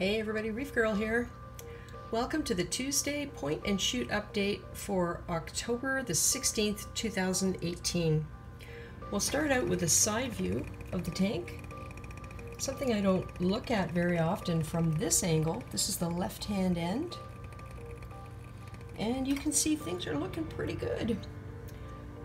Hey everybody, Reefgrrl here. Welcome to the Tuesday point and shoot update for October the 16th, 2018. We'll start out with a side view of the tank. Something I don't look at very often from this angle. This is the left-hand end. And you can see things are looking pretty good.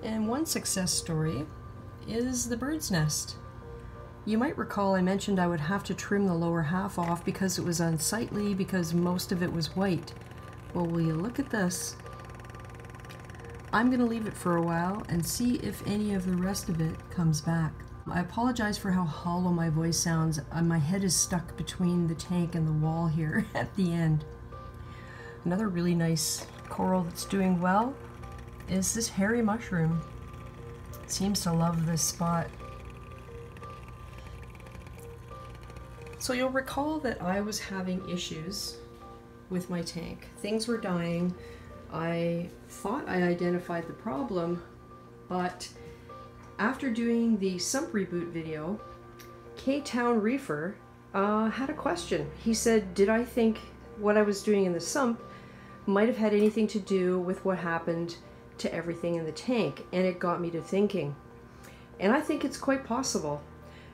And one success story is the bird's nest. You might recall I mentioned I would have to trim the lower half off because it was unsightly, because most of it was white. Well, will you look at this? I'm going to leave it for a while and see if any of the rest of it comes back. I apologize for how hollow my voice sounds. My head is stuck between the tank and the wall here at the end. Another really nice coral that's doing well is this hairy mushroom. It seems to love this spot. So you'll recall that I was having issues with my tank. Things were dying. I thought I identified the problem, but after doing the sump reboot video, K-Town Reefer had a question. He said, did I think what I was doing in the sump might have had anything to do with what happened to everything in the tank? And it got me to thinking. And I think it's quite possible.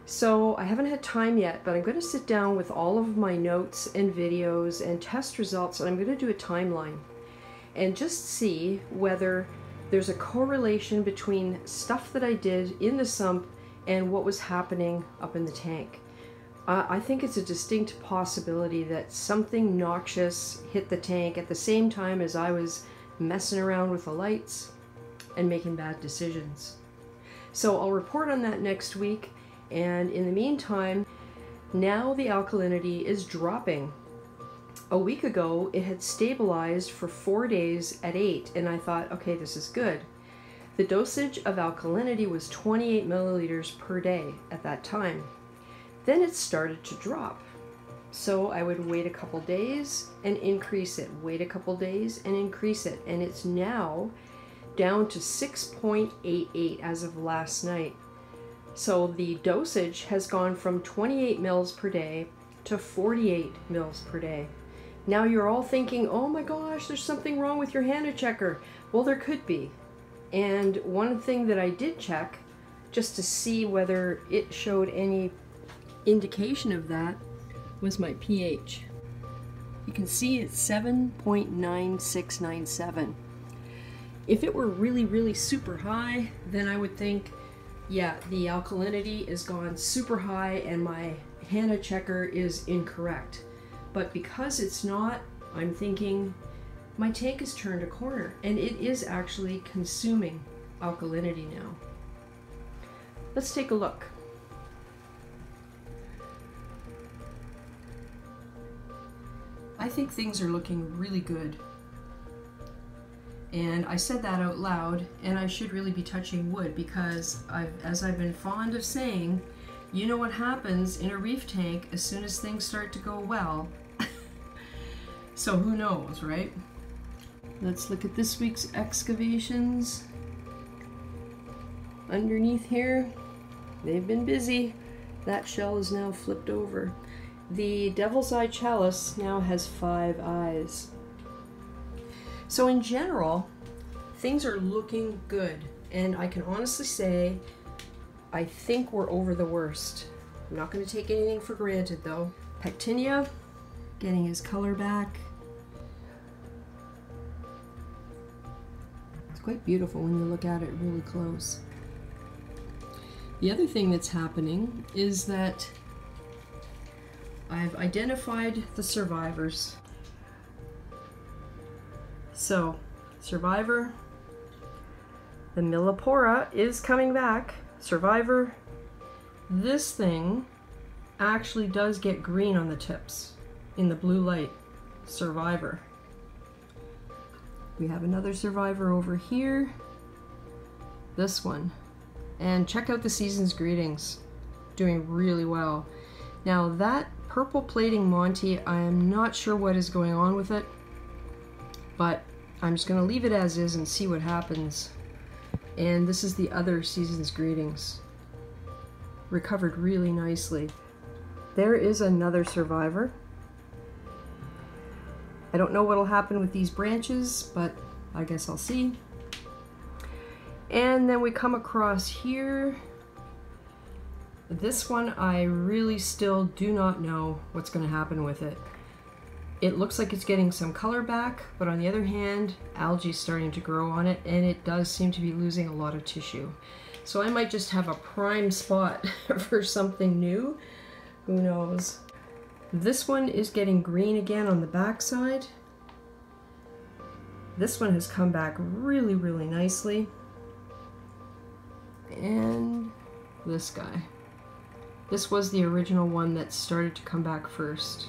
So I haven't had time yet, but I'm going to sit down with all of my notes and videos and test results, and I'm going to do a timeline and just see whether there's a correlation between stuff that I did in the sump and what was happening up in the tank. I think it's a distinct possibility that something noxious hit the tank at the same time as I was messing around with the lights and making bad decisions. So I'll report on that next week. And in the meantime, now the alkalinity is dropping. A week ago, it had stabilized for 4 days at 8, and I thought, okay, this is good. The dosage of alkalinity was 28 milliliters per day at that time. Then it started to drop. So I would wait a couple days and increase it, wait a couple days and increase it, and it's now down to 6.88 as of last night. So the dosage has gone from 28 mils per day to 48 mils per day. Now you're all thinking, oh my gosh, there's something wrong with your Hannah checker. Well, there could be. And one thing that I did check, just to see whether it showed any indication of that, was my pH. You can see it's 7.9697. If it were really, really super high, then I would think, yeah, the alkalinity is gone super high and my Hannah checker is incorrect. But because it's not, I'm thinking my tank has turned a corner and it is actually consuming alkalinity now. Let's take a look. I think things are looking really good. And I said that out loud, and I should really be touching wood because, as I've been fond of saying, you know what happens in a reef tank as soon as things start to go well. So who knows, right? Let's look at this week's excavations. Underneath here, they've been busy. That shell is now flipped over. The Devil's Eye Chalice now has 5 eyes. So in general, things are looking good, and I can honestly say I think we're over the worst. I'm not going to take anything for granted though. Pectinia getting his color back. It's quite beautiful when you look at it really close. The other thing that's happening is that I've identified the survivors. So, Survivor, the Millipora is coming back. Survivor, this thing actually does get green on the tips in the blue light. Survivor. We have another Survivor over here. This one. And check out the Season's Greetings. Doing really well. Now that purple plating Monty, I am not sure what is going on with it, but I'm just going to leave it as is and see what happens. And this is the other Season's Greetings. Recovered really nicely. There is another survivor. I don't know what'll happen with these branches, but I guess I'll see. And then we come across here. This one, I really still do not know what's going to happen with it. It looks like it's getting some color back, but on the other hand, algae is starting to grow on it, and it does seem to be losing a lot of tissue. So I might just have a prime spot for something new. Who knows? This one is getting green again on the back side. This one has come back really, really nicely. And this guy. This was the original one that started to come back first.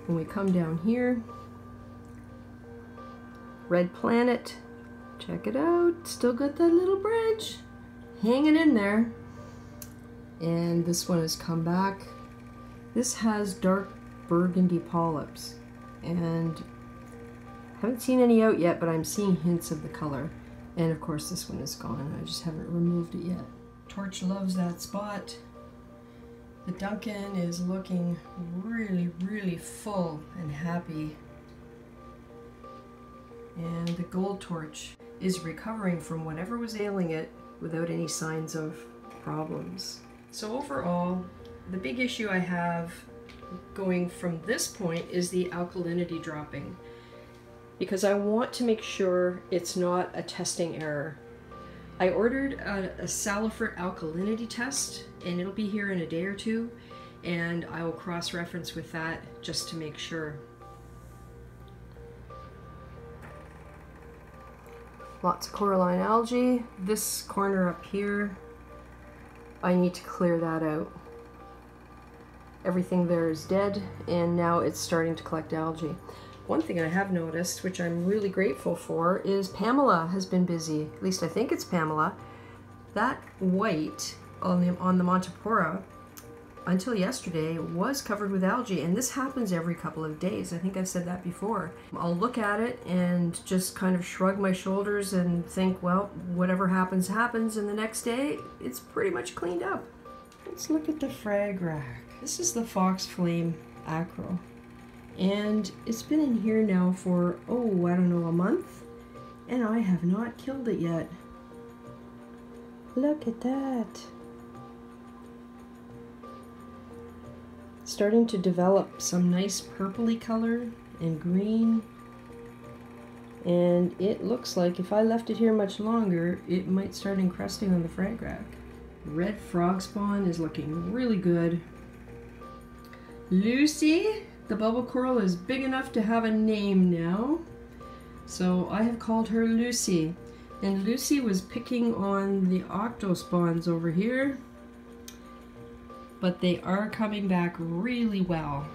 When we come down here, Red Planet, check it out, still got that little branch hanging in there. And this one has come back. This has dark burgundy polyps, and I haven't seen any out yet, but I'm seeing hints of the color. And of course this one is gone, I just haven't removed it yet. Torch loves that spot. The Duncan is looking really, really full and happy. And the Gold Torch is recovering from whatever was ailing it without any signs of problems. So overall, the big issue I have going from this point is the alkalinity dropping, because I want to make sure it's not a testing error. I ordered a Salifert alkalinity test, and it'll be here in a day or two, and I will cross-reference with that just to make sure. Lots of coralline algae. This corner up here, I need to clear that out. Everything there is dead, and now it's starting to collect algae. One thing I have noticed, which I'm really grateful for, is Pamela has been busy. At least I think it's Pamela. That white on the Montipora, until yesterday, was covered with algae, and this happens every couple of days. I think I've said that before. I'll look at it and just kind of shrug my shoulders and think, well, whatever happens, happens, and the next day, it's pretty much cleaned up. Let's look at the frag rack. This is the Fox Flame Acro. And it's been in here now for, oh, I don't know, a month, and I have not killed it yet. Look at that. Starting to develop some nice purpley color and green, and it looks like if I left it here much longer, it might start encrusting on the frag rack. Red frog spawn is looking really good. Lucy, the bubble coral, is big enough to have a name now, so I have called her Lucy. And Lucy was picking on the octospawns over here, but they are coming back really well.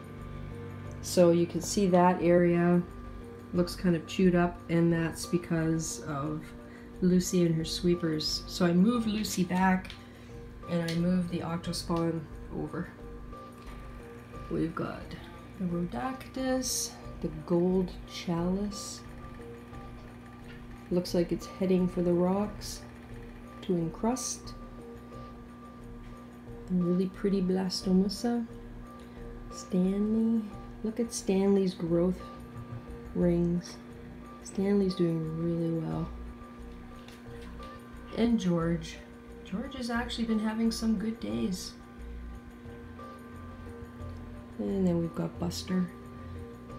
So you can see that area looks kind of chewed up, and that's because of Lucy and her sweepers. So I moved Lucy back, and I moved the octospawn over. We've got the Rhodactus, the gold chalice. Looks like it's heading for the rocks to encrust. The really pretty Blastomussa. Stanley. Look at Stanley's growth rings. Stanley's doing really well. And George. George has actually been having some good days. And then we've got Buster.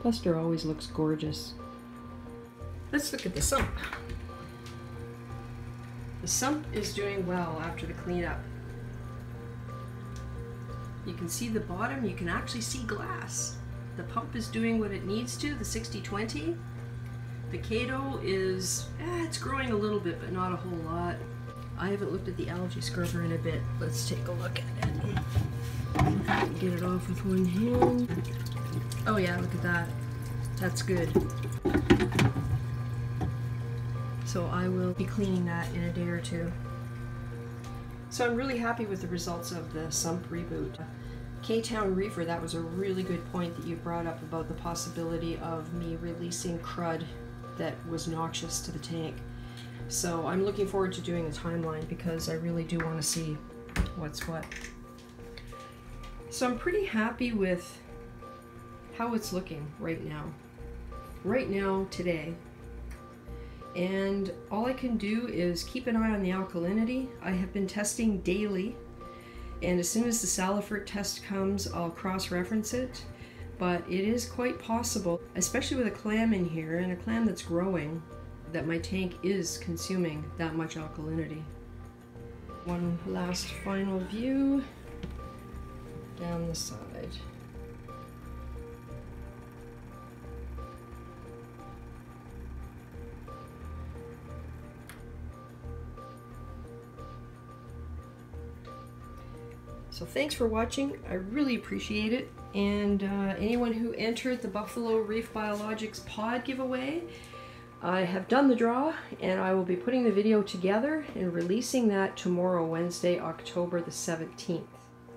Buster always looks gorgeous. Let's look at the sump. The sump is doing well after the cleanup. You can see the bottom, you can actually see glass. The pump is doing what it needs to, the 60-20. The Kato is, it's growing a little bit, but not a whole lot. I haven't looked at the algae scrubber in a bit. Let's take a look at it. Get it off with one hand. Oh yeah, look at that. That's good. So I will be cleaning that in a day or two. So I'm really happy with the results of the sump reboot. K-Town Reefer, that was a really good point that you brought up about the possibility of me releasing crud that was noxious to the tank. So I'm looking forward to doing a timeline because I really do want to see what's what. So I'm pretty happy with how it's looking right now. Right now, today. And all I can do is keep an eye on the alkalinity. I have been testing daily, and as soon as the Salifert test comes, I'll cross-reference it. But it is quite possible, especially with a clam in here, and a clam that's growing, that my tank is consuming that much alkalinity. One last final view down the side. So thanks for watching, I really appreciate it. And anyone who entered the Buffalo Reef Biologics pod giveaway, I have done the draw, and I will be putting the video together and releasing that tomorrow, Wednesday, October the 17th.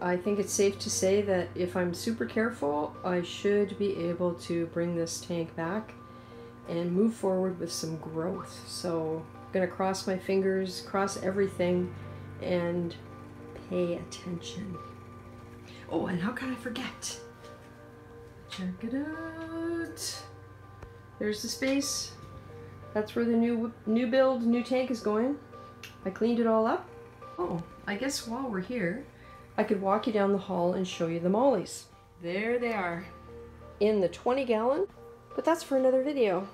I think it's safe to say that if I'm super careful, I should be able to bring this tank back and move forward with some growth. So I'm gonna cross my fingers, cross everything, and pay attention. Oh, and how can I forget? Check it out. There's the space. That's where the new tank is going. I cleaned it all up. Oh, I guess while we're here, I could walk you down the hall and show you the mollies. There they are, in the 20 gallon, but that's for another video.